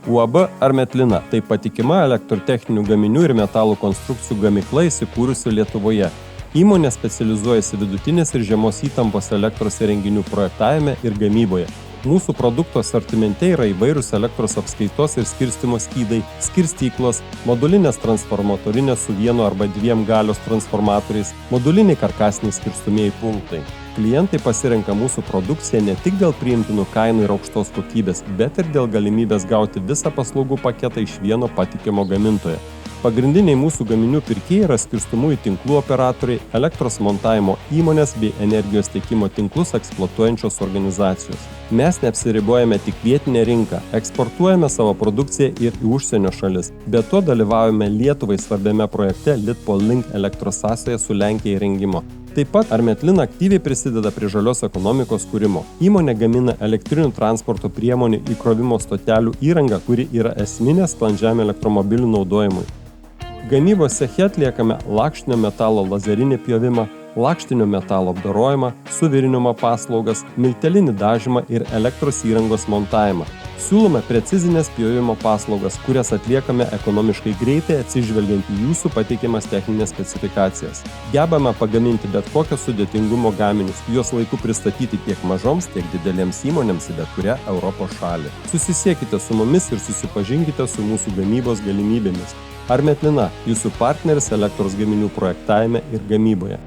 UAB Armetlina – tai patikima elektrotechninių gaminių ir metalų konstrukcijų gamykla įsikūrusi Lietuvoje. Įmonė specializuojasi vidutinės ir žemos įtampos elektros įrenginių projektavime ir gamyboje. Mūsų produktų asortimente yra įvairūs elektros apskaitos ir skirstymo skydai, skirstyklos, modulinės transformatorinės su vienu arba dviem galios transformatoriais, moduliniai karkasiniai skirstomieji punktai. Klientai pasirenka mūsų produkciją ne tik dėl priimtinų kainų ir aukštos kokybės, bet ir dėl galimybės gauti visą paslaugų paketą iš vieno patikimo gamintojo. Pagrindiniai mūsų gaminių pirkėjai yra skirstomųjų tinklų operatoriai, elektros montavimo įmonės bei energijos tiekimo tinklus eksploatuojančios organizacijos. Mes neapsiribojame tik vietinę rinką, eksportuojame savo produkciją ir į užsienio šalis. Be to dalyvaujame Lietuvai svarbiame projekte Litpol-Link elektros sąsaja su Lenkija įrengimo. Taip pat Armetlina aktyviai prisideda prie žalios ekonomikos kūrimo. Įmonė gamina elektrinių transporto priemonių įkrovimo stotelių įrangą, kuri yra esminė sklandžiam elektromobilių naudojimui. Gamybos ceche atliekame lakštinio metalo lazerinį pjovimą, lakštinio metalo apdorojimą, suvirinimo paslaugas, miltelinį dažymą ir elektros įrangos montavimą. Siūlome precizinės pjovimo paslaugas, kurias atliekame ekonomiškai greitai atsižvelgiant į jūsų pateikiamas techninės specifikacijas. Gebame pagaminti bet kokio sudėtingumo gaminius, juos laiku pristatyti tiek mažoms, tiek didelėms įmonėms į bet kurią Europos šalį. Susisiekite su mumis ir susipažinkite su mūsų gamybos galimybėmis. Armetlina – jūsų partneris elektros gaminių projektavime ir gamyboje.